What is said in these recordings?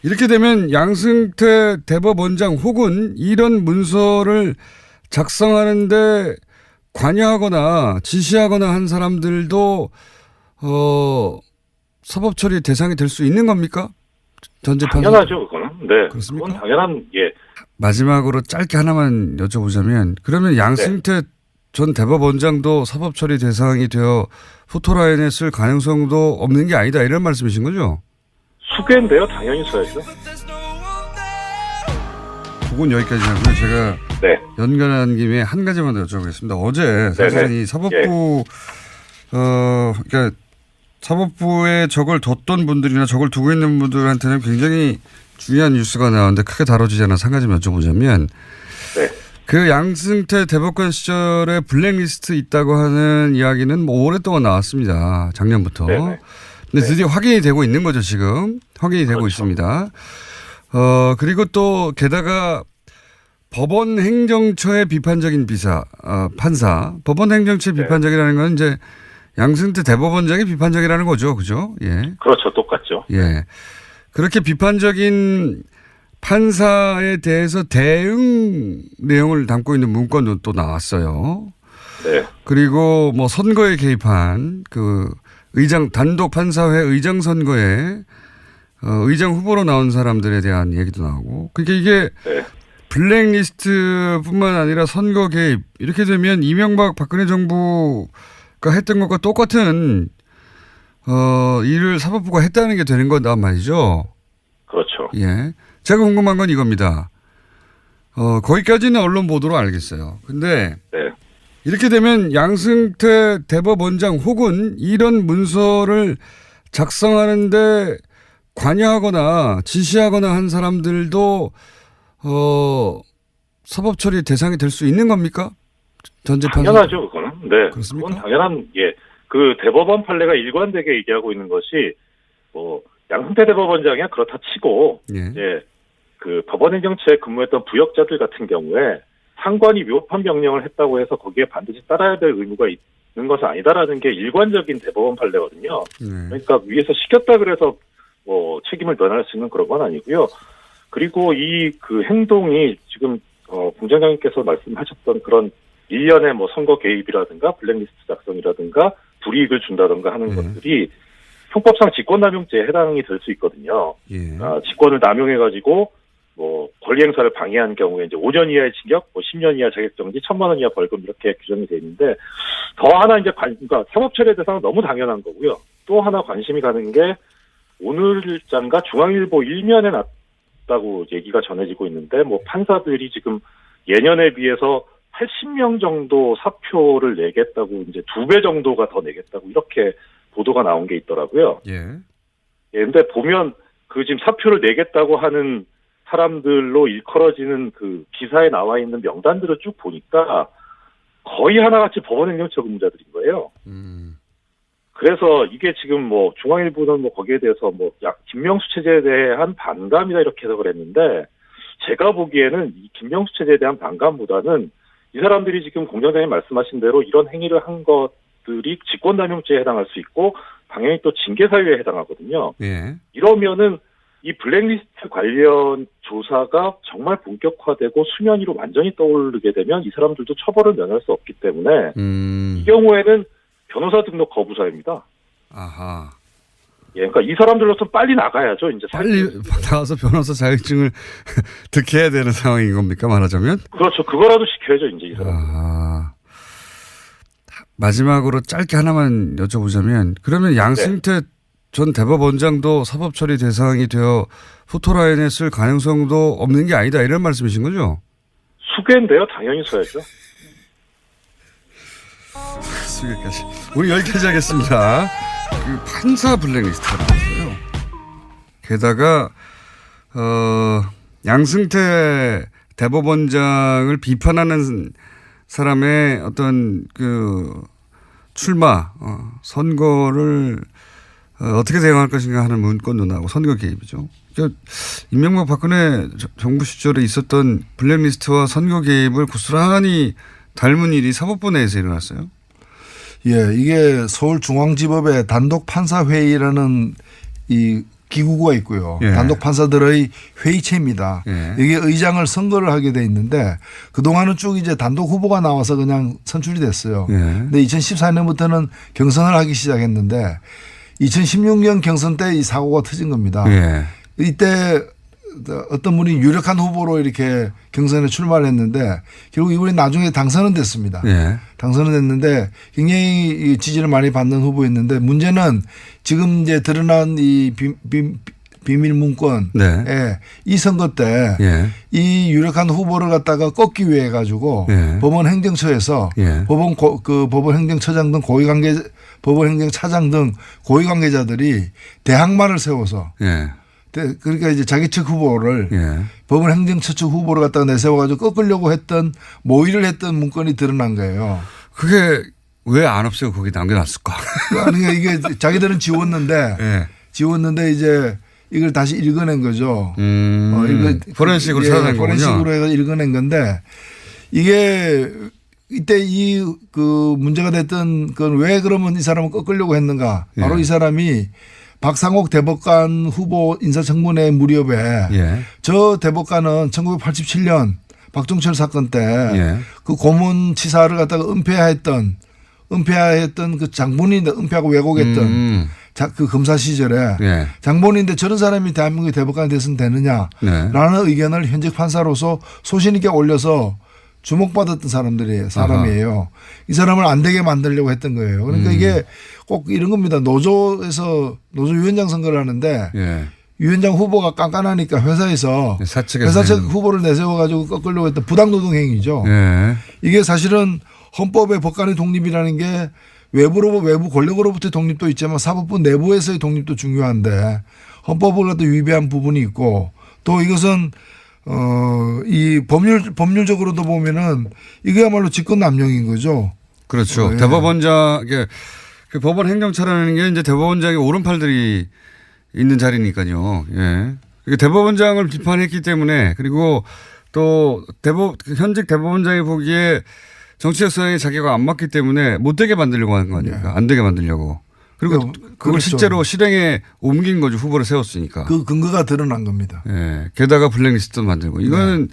이렇게 되면 양승태 대법원장 혹은 이런 문서를 작성하는데 관여하거나 지시하거나 한 사람들도 사법 처리 대상이 될 수 있는 겁니까? 전 재판 당연하죠, 그거는. 네, 그렇습니까? 그건 당연한. 예. 마지막으로 짧게 하나만 여쭤보자면 그러면 양승태 전 대법원장도 사법 처리 대상이 되어 포토라인에 쓸 가능성도 없는 게 아니다 이런 말씀이신 거죠? 수괴인데요, 당연히 써야죠. 그건 여기까지 하고요. 제가 네. 연결한 김에 한 가지만 더 여쭤보겠습니다. 어제 사실은 이 사법부 그러니까 사법부에 적을 뒀던 분들이나 적을 두고 있는 분들한테는 굉장히 중요한 뉴스가 나왔는데 크게 다뤄지지 않아서 한 가지만 여쭤보자면 네. 그 양승태 대법관 시절에 블랙리스트 있다고 하는 이야기는 뭐 오랫동안 나왔습니다. 작년부터. 네네. 근데 드디어 확인이 되고 있는 거죠, 지금. 확인이 되고 그렇죠. 있습니다. 그리고 또 게다가 법원 행정처의 비판적인 판사. 법원 행정처의 비판적이라는 건 이제 양승태 대법원장이 비판적이라는 거죠. 그죠? 예. 그렇죠. 똑같죠. 예. 그렇게 비판적인 판사에 대해서 대응 내용을 담고 있는 문건도 또 나왔어요. 네. 그리고 뭐 선거에 개입한 그 단독 판사회 의장 선거에 의장 후보로 나온 사람들에 대한 얘기도 나오고. 그러니까 이게 블랙리스트뿐만 아니라 선거 개입 이렇게 되면 이명박 박근혜 정부가 했던 것과 똑같은 일을 사법부가 했다는 게 되는 거단 말이죠. 그렇죠. 예. 제가 궁금한 건 이겁니다. 거기까지는 언론 보도로 알겠어요. 근데 이렇게 되면 양승태 대법원장 혹은 이런 문서를 작성하는데 관여하거나 지시하거나 한 사람들도 사법 처리 대상이 될 수 있는 겁니까? 전 재판 당연하죠, 그거는. 네. 그렇습니까? 그건 당연한, 그 대법원 판례가 일관되게 얘기하고 있는 것이, 양승태 대법원장이야 그렇다 치고, 그 법원행정처에 근무했던 부역자들 같은 경우에 상관이 위법한 명령을 했다고 해서 거기에 반드시 따라야 될 의무가 있는 것은 아니다라는 게 일관적인 대법원 판례거든요. 그러니까 위에서 시켰다 그래서 책임을 면할 수 있는 그런 건 아니고요. 그리고 이 그 행동이 지금 공장장님께서 말씀하셨던 그런 일련의 선거 개입이라든가 블랙리스트 작성이라든가 불이익을 준다든가 하는 것들이 형법상 직권남용죄에 해당이 될 수 있거든요. 직권을 남용해가지고 권리 행사를 방해한 경우에 이제 5년 이하의 징역, 10년 이하 자격정지, 1,000만 원 이하 벌금 이렇게 규정이 되어 있는데 더 하나 이제 그러니까 사법처리 대상은 너무 당연한 거고요. 또 하나 관심이 가는 게 오늘자인가 중앙일보 일면에 났다고 얘기가 전해지고 있는데 판사들이 지금 예년에 비해서 80명 정도 사표를 내겠다고 이제 2배 정도가 더 내겠다고 이렇게 보도가 나온 게 있더라고요. 근데 보면 그 지금 사표를 내겠다고 하는 사람들로 일컬어지는 그 기사에 나와 있는 명단들을 쭉 보니까 거의 하나같이 법원행정처 근무자들인 거예요. 그래서 이게 지금 중앙일보는 거기에 대해서 김명수 체제에 대한 반감이다 이렇게 해석을 했는데 제가 보기에는 이 김명수 체제에 대한 반감보다는 이 사람들이 지금 공장장님 말씀하신 대로 이런 행위를 한 것들이 직권남용죄에 해당할 수 있고 당연히 또 징계사유에 해당하거든요. 이러면은 이 블랙리스트 관련 조사가 정말 본격화되고 수면 위로 완전히 떠오르게 되면 이 사람들도 처벌을 면할 수 없기 때문에 이 경우에는 변호사 등록 거부 사유입니다. 아하. 그러니까 이 사람들로서 빨리 나가야죠. 이제 빨리 나가서 변호사 자격증을 득해야 되는 상황인 겁니까? 말하자면? 그렇죠. 그거라도 시켜야죠. 이제 이 사람. 마지막으로 짧게 하나만 여쭤보자면 그러면 양승태 전 대법원장도 사법 처리 대상이 되어 포토라인에 쓸 가능성도 없는 게 아니다 이런 말씀이신 거죠? 수괴인데요. 당연히 써야죠. 수괴까지. 우리 여기까지 하겠습니다. 그 판사 블랙리스트가 나왔어요. 게다가 양승태 대법원장을 비판하는 사람의 어떤 그 출마 선거를 어떻게 대응할 것인가 하는 문건도 나오고 선거 개입이죠. 그러니까 이명박 박근혜 정부 시절에 있었던 블랙리스트와 선거 개입을 고스란히 닮은 일이 사법부 내에서 일어났어요. 이게 서울중앙지법의 단독 판사회의라는 이 기구가 있고요. 예. 단독 판사들의 회의체입니다. 예. 여기 의장을 선거를 하게 돼 있는데 그동안은 쭉 이제 단독 후보가 나와서 그냥 선출이 됐어요. 예. 근데 2014년부터는 경선을 하기 시작했는데 2016년 경선 때 이 사고가 터진 겁니다. 예. 이때 어떤 분이 유력한 후보로 이렇게 경선에 출마했는데 결국 이분이 나중에 당선은 됐습니다. 예. 당선은 됐는데 굉장히 지지를 많이 받는 후보였는데 문제는 지금 이제 드러난 이 비밀 문건에 네. 이 선거 때 예. 이 유력한 후보를 갖다가 꺾기 위해 가지고 예. 법원 행정처에서 예. 법원 행정처장 등 법원 행정차장 등 고위 관계자들이 대항마를 세워서 예. 그러니까 이제 자기 측 후보를 예. 법원 행정처 측 후보를 갖다가 내세워가지고 꺾으려고 했던 모의를 했던 문건이 드러난 거예요. 그게 왜 안 없애고 거기 남겨놨을까? 그러니까 이게 자기들은 지웠는데 예. 이제 이걸 다시 읽어낸 거죠. 이거 포렌식으로 찾아낸 거군요. 포렌식으로 해서 읽어낸 건데 이게 이때 그 문제가 됐던 건 왜 그러면 이 사람을 꺾으려고 했는가? 바로 예. 이 사람이 박상옥 대법관 후보 인사청문회 무렵에 예. 저 대법관은 1987년 박종철 사건 때 그 고문치사를 갖다가 은폐했던 그 장본인인데 은폐하고 왜곡했던 그 검사 시절에 예. 장본인인데 저런 사람이 대한민국의 대법관이 됐으면 되느냐라는 네. 의견을 현직 판사로서 소신 있게 올려서 주목받았던 사람이에요. 이 사람을 안 되게 만들려고 했던 거예요. 그러니까 이게 꼭 이런 겁니다. 노조 위원장 선거를 하는데 예. 위원장 후보가 깐깐하니까 회사 측 후보를 내세워 가지고 꺾으려고 했던 부당노동 행위죠. 예. 이게 사실은 헌법의 법관의 독립이라는 게 외부 권력으로부터의 독립도 있지만 사법부 내부에서의 독립도 중요한데 헌법을 갖다 위배한 부분이 있고 또 이것은 이 법률적으로도 보면은 이거야말로 직권남용인 거죠. 그렇죠. 예. 대법원장, 그 법원 행정처라는 게 이제 대법원장의 오른팔들이 있는 자리니까요. 예. 이게 대법원장을 비판했기 때문에 그리고 또 현직 대법원장이 보기에 정치적 성향에 자기가 안 맞기 때문에 못 되게 만들려고 하는 거 아닙니까? 안 되게 만들려고. 그리고 그걸 그렇죠. 실제로 실행에 옮긴 거죠. 후보를 세웠으니까. 그 근거가 드러난 겁니다. 예. 게다가 블랙리스트도 만들고. 이거는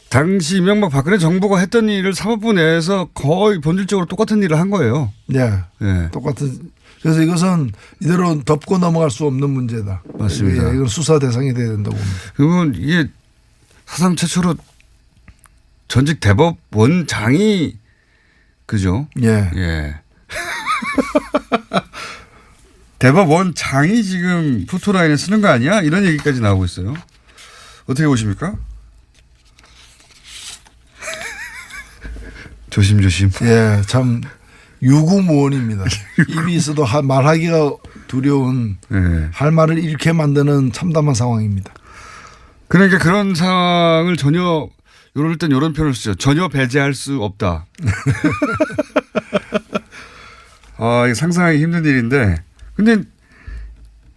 당시 이명박 박근혜 정부가 했던 일을 사법부 내에서 거의 본질적으로 똑같은 일을 한 거예요. 네. 예. 똑같은. 그래서 이것은 이대로 덮고 넘어갈 수 없는 문제다. 맞습니다. 이건 수사 대상이 돼야 된다고 봅니다. 그러면 이게 사상 최초로 전직 대법원장이 그죠? 예. 예. 대법원장이 지금 포토라인에 쓰는 거 아니야? 이런 얘기까지 나오고 있어요. 어떻게 보십니까? 조심조심. 예, 참 유구무원입니다. 입이 있어도 말하기가 두려운 예. 할 말을 잃게 만드는 참담한 상황입니다. 그러니까 그런 상황을 전혀 이럴 땐 이런 표현을 쓰죠. 전혀 배제할 수 없다. 이게 상상하기 힘든 일인데 근데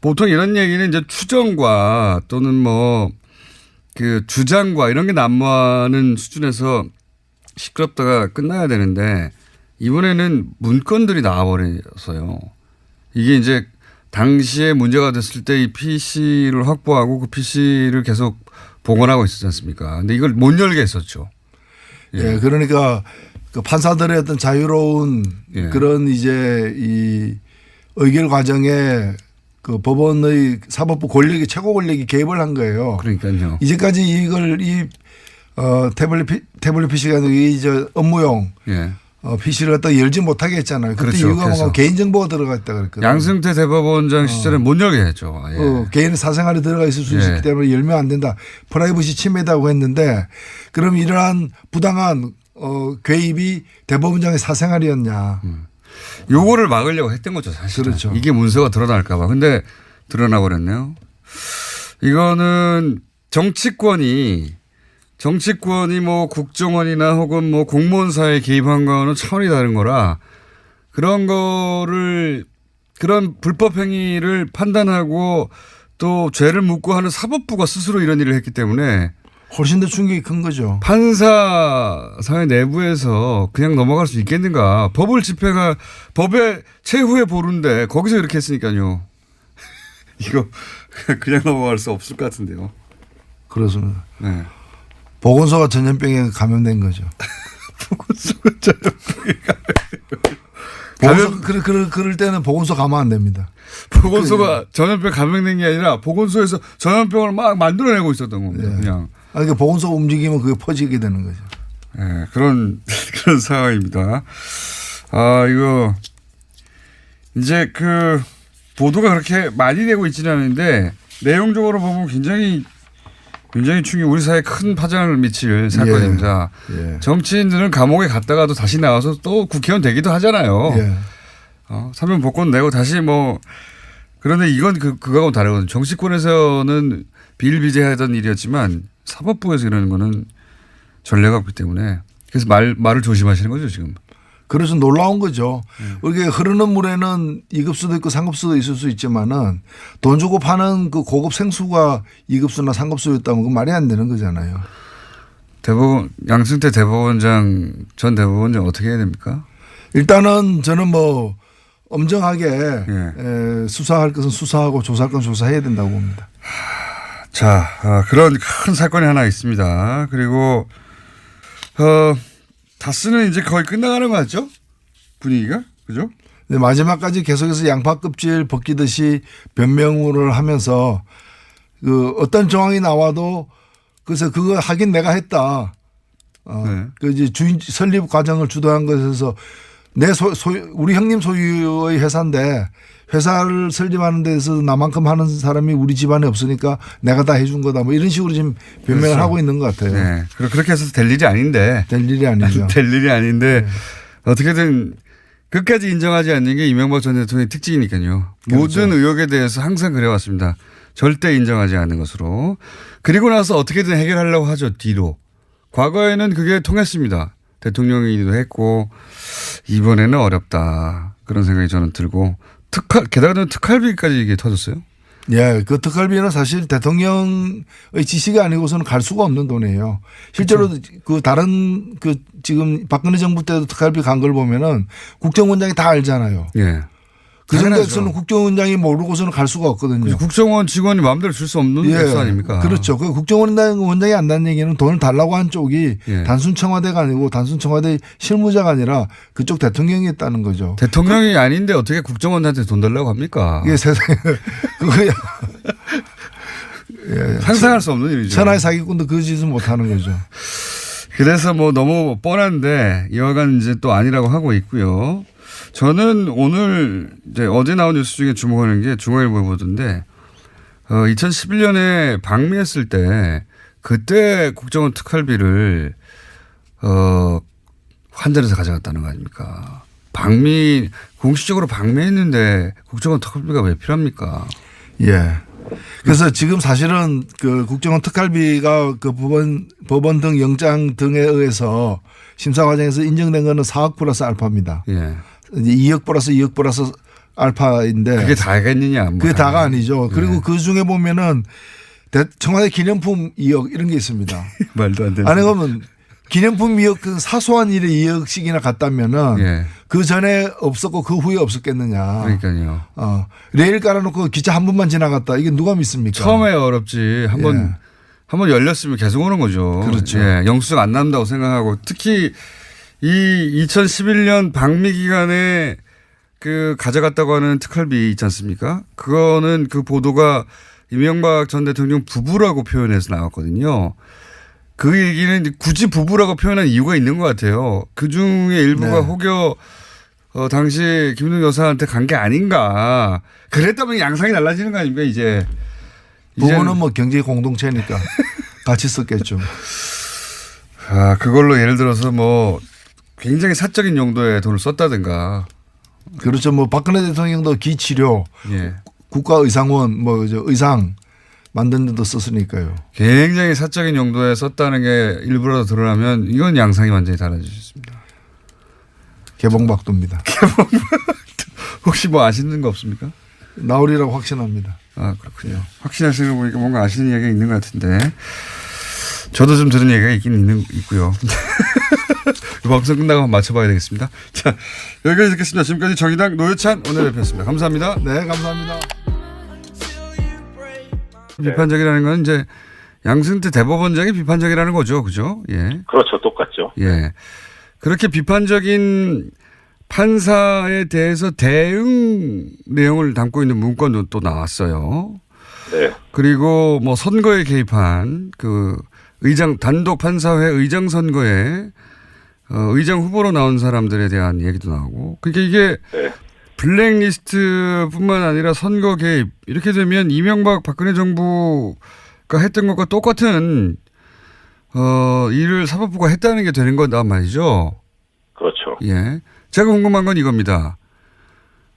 보통 이런 얘기는 이제 추정과 또는 뭐 그 주장과 이런 게 난무하는 수준에서 시끄럽다가 끝나야 되는데 이번에는 문건들이 나와버려서요. 이게 이제 당시에 문제가 됐을 때 이 PC를 확보하고 그 PC를 계속 복원하고 있었지 않습니까? 근데 이걸 못 열게 했었죠. 예, 그러니까 그 판사들의 어떤 자유로운 그런 이제 이 의결 과정에 그 법원의 사법부 최고 권력이 개입을 한 거예요. 그러니까요. 이제까지 이걸 태블릿 PC가 이제 업무용 PC를 갖다 열지 못하게 했잖아요. 그때 그렇죠. 이유가 뭐가 개인정보가 들어가 있다 그랬거든요. 양승태 대법원장 시절에 못 열게 했죠. 개인의 사생활이 들어가 있을 수 있기 때문에 열면 안 된다. 프라이버시 침해다고 했는데 그럼 이러한 부당한 개입이 대법원장의 사생활이었냐. 요거를 막으려고 했던 거죠, 사실. 그렇죠. 이게 문서가 드러날까 봐. 근데 드러나 버렸네요. 이거는 정치권이 뭐 국정원이나 혹은 뭐 공무원사에 개입한 거는 차원이 다른 거라 그런 불법 행위를 판단하고 또 죄를 묻고 하는 사법부가 스스로 이런 일을 했기 때문에 훨씬 더 충격이 큰 거죠. 판사 사회 내부에서 그냥 넘어갈 수 있겠는가. 법의 최후의 보루인데 거기서 이렇게 했으니까요. 이거 그냥 넘어갈 수 없을 것 같은데요. 그렇습니다. 네. 보건소가 전염병에 감염된 거죠. 보건소가 전염병에 그럴 때는 보건소 가면 안 됩니다. 보건소가 전염병 감염된 게 아니라 보건소에서 전염병을 막 만들어내고 있었던 겁니다. 네. 그냥. 그러니까 보건소가 움직이면 그게 퍼지게 되는 거죠. 네, 그런 상황입니다. 이거 이제 그 보도가 그렇게 많이 되고 있지는 않은데 내용적으로 보면 굉장히 우리 사회에 큰 파장을 미칠 사건입니다. 예. 정치인들은 감옥에 갔다가도 다시 나와서 또 국회의원 되기도 하잖아요. 예. 사면 복권 내고 다시 뭐 그런데 이건 그거하고는 다르거든요. 정치권에서는 비일비재하던 일이었지만 사법부에서 이러는 거는 전례가 없기 때문에 그래서 말을 조심하시는 거죠 지금. 그래서 놀라운 거죠. 이게 흐르는 물에는 2급수도 있고 3급수도 있을 수 있지만은 돈 주고 파는 그 고급 생수가 2급수나 3급수였다면 그 말이 안 되는 거잖아요. 양승태 전 대법원장 어떻게 해야 됩니까? 일단은 저는 뭐 엄정하게 예. 수사할 것은 수사하고 조사할 건 조사해야 된다고 봅니다. 자, 그런 큰 사건이 하나 있습니다. 그리고 다스는 이제 거의 끝나가는 거 같죠? 분위기가 그죠? 근데 마지막까지 계속해서 양파 껍질 벗기듯이 변명을 하면서 그 어떤 정황이 나와도 그래서 그거 하긴 내가 했다. 네. 그 이제 주인 설립 과정을 주도한 것에서 우리 형님 소유의 회사인데 회사를 설립하는 데서 나만큼 하는 사람이 우리 집안에 없으니까 내가 다 해준 거다. 뭐 이런 식으로 지금 변명을 그렇죠. 하고 있는 것 같아요. 네. 그렇게 해서 될 일이 아닌데. 될 일이 아니죠. 될 일이 아닌데 어떻게든 끝까지 인정하지 않는 게 이명박 전 대통령의 특징이니까요. 그렇죠. 모든 의혹에 대해서 항상 그래왔습니다. 절대 인정하지 않는 것으로. 그리고 나서 어떻게든 해결하려고 하죠. 뒤로. 과거에는 그게 통했습니다. 대통령이기도 했고 이번에는 어렵다. 그런 생각이 저는 들고 게다가 특활비까지 이게 터졌어요. 예, 그 특활비는 사실 대통령의 지시가 아니고서는 갈 수가 없는 돈이에요. 실제로 그렇죠. 그 다른 그 지금 박근혜 정부 때도 특활비 간 걸 보면은 국정원장이 다 알잖아요. 예. 그 당연하죠. 정도에서는 국정원장이 모르고서는 갈 수가 없거든요. 국정원 직원이 마음대로 줄 수 없는 액수 아닙니까? 그렇죠. 그 국정원장이 안다는 얘기는 돈을 달라고 한 쪽이 예. 단순 청와대가 아니고 단순 청와대 실무자가 아니라 그쪽 대통령이 했다는 거죠. 대통령이 아닌데 어떻게 국정원한테 돈 달라고 합니까? 이게 세상에 그거야. 예. 상상할 수 없는 일이죠. 천하의 사기꾼도 그 짓은 못 하는 거죠. 그래서 뭐 너무 뻔한데 이와간 이제 또 아니라고 하고 있고요. 저는 오늘 이제 어제 나온 뉴스 중에 주목하는 게 중앙일보에 보던데 2011년에 방미했을 때 그때 국정원 특활비를 환전해서 가져갔다는 거 아닙니까? 공식적으로 방미했는데 국정원 특활비가 왜 필요합니까? 예. 그래서 지금 사실은 그 국정원 특활비가 그 법원 등 영장 등에 의해서 심사 과정에서 인정된 거는 4억 플러스 알파입니다. 예. 이제 2억 플러스 알파인데 그게 다겠느냐? 뭐 그게 다가 아니죠. 그리고 그 중에 보면은 청와대 기념품 2억 이런 게 있습니다. 말도 안 되는. 아니 그러면 기념품 2억 그 사소한 일에 2억씩이나 갔다면은 예. 그 전에 없었고 그 후에 없었겠느냐. 그러니까요. 레일 깔아놓고 기차 한 번만 지나갔다. 이게 누가 믿습니까? 처음에 어렵지. 한번 열렸으면 계속 오는 거죠. 그렇죠. 예. 영수증 안 난다고 생각하고 특히 이 2011년 방미 기간에 그 가져갔다고 하는 특활비 있지 않습니까? 그거는 그 보도가 이명박 전 대통령 부부라고 표현해서 나왔거든요. 그 얘기는 굳이 부부라고 표현한 이유가 있는 것 같아요. 그 중에 일부가 네. 혹여 당시 김은경 여사한테 간 게 아닌가. 그랬다면 양상이 달라지는 거 아닙니까 이제. 부부는 뭐 경제 공동체니까 같이 썼겠죠. 그걸로 예를 들어서 뭐 굉장히 사적인 용도의 돈을 썼다든가. 그렇죠. 뭐 박근혜 대통령도 기치료, 예. 국가의상원, 뭐 의상 만드는 데도 썼으니까요. 굉장히 사적인 용도에 썼다는 게 일부라도 드러나면 이건 양상이 완전히 달라지셨습니다. 개봉박도입니다. 혹시 뭐 아시는 거 없습니까? 나오리라고 확신합니다. 그렇군요. 확신하시는 거 보니까 뭔가 아시는 이야기가 있는 것 같은데 저도 좀 들은 얘기가 있고요. 방송 끝나고 한번 맞춰봐야 되겠습니다. 자, 여기까지 듣겠습니다. 지금까지 정의당 노회찬 원내대표였습니다. 감사합니다. 네, 감사합니다. 비판적이라는 건 이제 양승태 대법원장이 비판적이라는 거죠. 그죠? 예. 그렇죠. 똑같죠. 예. 그렇게 비판적인 판사에 대해서 대응 내용을 담고 있는 문건도 또 나왔어요. 네. 그리고 뭐 선거에 개입한 그 단독 판사회 의장 선거에 의장 후보로 나온 사람들에 대한 얘기도 나오고. 그러니까 이게 네. 블랙리스트뿐만 아니라 선거 개입 이렇게 되면 이명박 박근혜 정부가 했던 것과 똑같은 일을 사법부가 했다는 게 되는 거다 말이죠. 그렇죠. 예. 제가 궁금한 건 이겁니다.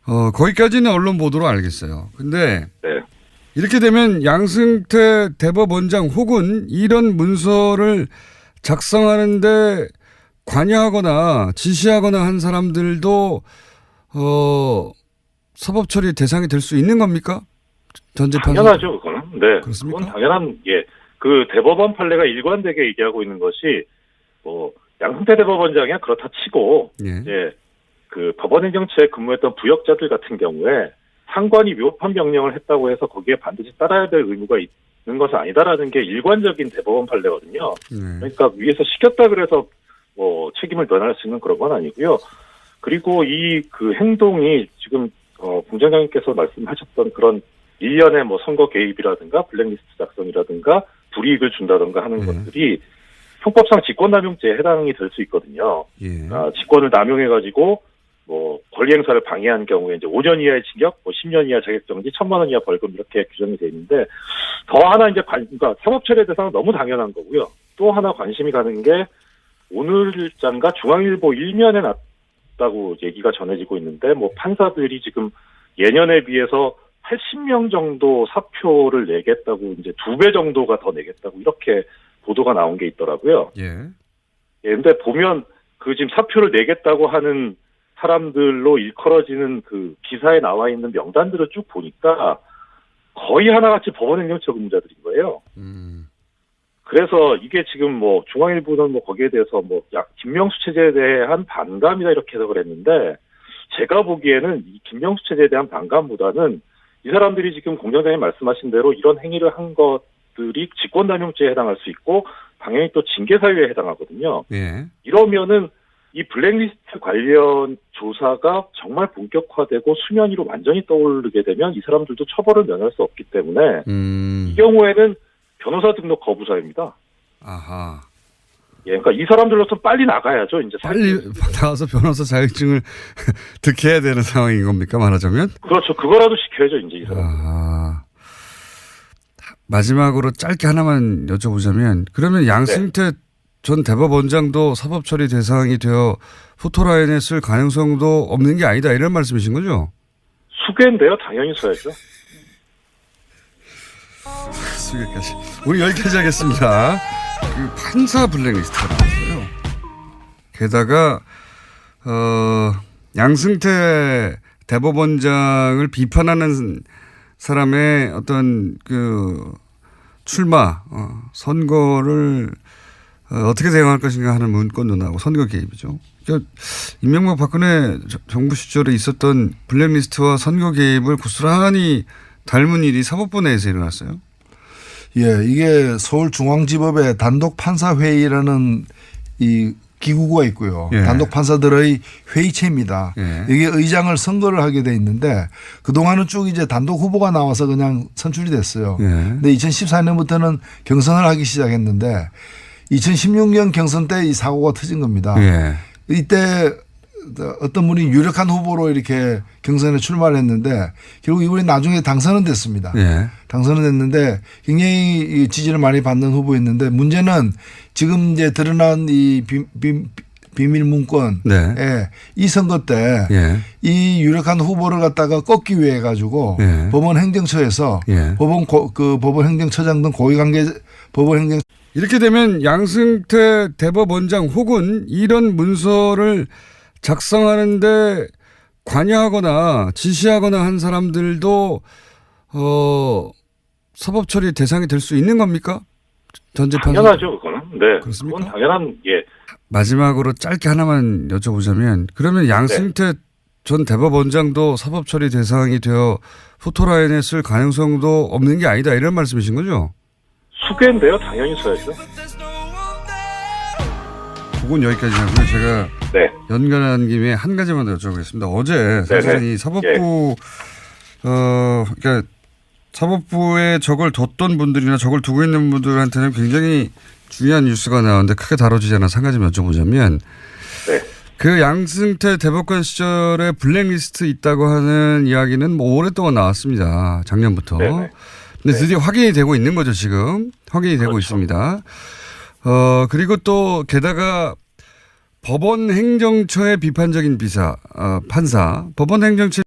거기까지는 언론 보도로 알겠어요. 근데 네. 이렇게 되면 양승태 대법원장 혹은 이런 문서를 작성하는데 관여하거나 지시하거나 한 사람들도 사법 처리 대상이 될 수 있는 겁니까? 전 재판 당연하죠, 그거는. 네. 그렇습니까? 그건 당연한, 예. 그 대법원 판례가 일관되게 얘기하고 있는 것이, 양승태 대법원장이야 그렇다 치고, 예. 이제 그 법원행정처에 근무했던 부역자들 같은 경우에 상관이 위법한 명령을 했다고 해서 거기에 반드시 따라야 될 의무가 있는 것은 아니다라는 게 일관적인 대법원 판례거든요. 네. 그러니까 위에서 시켰다 그래서 책임을 면할 수 있는 그런 건 아니고요. 그리고 이 그 행동이 지금 공장장님께서 말씀하셨던 그런 일련의 선거 개입이라든가 블랙리스트 작성이라든가 불이익을 준다든가 하는 것들이 형법상 직권남용죄에 해당이 될 수 있거든요. 예. 직권을 남용해가지고 권리 행사를 방해한 경우에 이제 5년 이하의 징역, 10년 이하 자격정지, 1,000만 원 이하 벌금 이렇게 규정이 돼 있는데 더 하나 이제 그러니까 사법 처리에 대해서는 너무 당연한 거고요. 또 하나 관심이 가는 게 오늘장과 중앙일보 일면에 났다고 얘기가 전해지고 있는데 판사들이 지금 예년에 비해서 80명 정도 사표를 내겠다고 이제 2배 정도가 더 내겠다고 이렇게 보도가 나온 게 있더라고요. 예. 예, 근데 보면 그 지금 사표를 내겠다고 하는 사람들로 일컬어지는 그 기사에 나와 있는 명단들을 쭉 보니까 거의 하나같이 법원행정처 근무자들인 거예요. 그래서 이게 지금 중앙일보는 거기에 대해서 김명수 체제에 대한 반감이다 이렇게 해석을 했는데 제가 보기에는 이 김명수 체제에 대한 반감보다는 이 사람들이 지금 공장장님 말씀하신 대로 이런 행위를 한 것들이 직권남용죄에 해당할 수 있고 당연히 또 징계사유에 해당하거든요. 예. 이러면은 이 블랙리스트 관련 조사가 정말 본격화되고 수면 위로 완전히 떠오르게 되면 이 사람들도 처벌을 면할 수 없기 때문에 이 경우에는 변호사 등록 거부 사유입니다. 아하. 예, 그러니까 이 사람들로서 빨리 나가야죠. 이제 빨리 나가서 변호사 자격증을 득해야 되는 상황인 겁니까? 말하자면? 그렇죠. 그거라도 시켜야죠. 이제 이 사람. 마지막으로 짧게 하나만 여쭤보자면 그러면 양승태 전 대법원장도 사법처리 대상이 되어 포토라인에 쓸 가능성도 없는 게 아니다 이런 말씀이신 거죠? 수괴인데요. 당연히 써야죠. 수괴까지. 우리 여기까지 하겠습니다. 그 판사 블랙리스트가 나왔어요. 게다가 양승태 대법원장을 비판하는 사람의 어떤 그 출마 선거를 어떻게 대응할 것인가 하는 문건도 나오고 선거 개입이죠. 그러니까 이명박 박근혜 정부 시절에 있었던 블랙리스트와 선거 개입을 고스란히 닮은 일이 사법부 내에서 일어났어요. 예, 이게 서울중앙지법의 단독 판사회의라는 이 기구가 있고요. 예. 단독 판사들의 회의체입니다. 예. 여기에 의장을 선거를 하게 돼 있는데 그동안은 쭉 이제 단독 후보가 나와서 그냥 선출이 됐어요. 예. 근데 2014년부터는 경선을 하기 시작했는데 2016년 경선 때 이 사고가 터진 겁니다. 예. 이때 어떤 분이 유력한 후보로 이렇게 경선에 출마를 했는데 결국 이분이 나중에 당선은 됐습니다. 예. 당선은 됐는데 굉장히 지지를 많이 받는 후보였는데 문제는 지금 이제 드러난 이 비밀 문건에 네. 이 선거 때 이 예. 유력한 후보를 갖다가 꺾기 위해 가지고 예. 법원 행정처에서 예. 법원 행정처장 등 고위관계 법원 행정 이렇게 되면 양승태 대법원장 혹은 이런 문서를 작성하는데 관여하거나 지시하거나 한 사람들도 사법 처리 대상이 될 수 있는 겁니까? 전 재판 당연하죠, 그거는. 네. 그렇습니까? 그건 당연한, 예. 마지막으로 짧게 하나만 여쭤보자면 그러면 양승태 전 대법원장도 사법 처리 대상이 되어 포토라인에 쓸 가능성도 없는 게 아니다 이런 말씀이신 거죠? 수괴인데요. 당연히 써야죠. 그건 여기까지 하고요. 제가 네. 연관한 김에 한 가지만 더 여쭤보겠습니다. 어제 사실은 이 사법부 그러니까 사법부에 적을 뒀던 분들이나 적을 두고 있는 분들한테는 굉장히 중요한 뉴스가 나왔는데 크게 다뤄지지 않아서 한 가지만 여쭤보자면 네. 그 양승태 대법관 시절에 블랙리스트 있다고 하는 이야기는 뭐 오랫동안 나왔습니다. 작년부터. 네네. 근데 드디어 확인이 되고 있는 거죠, 지금. 확인이 되고 그렇죠. 있습니다. 그리고 또 게다가 법원 행정처의 비판적인 판사, 법원 행정처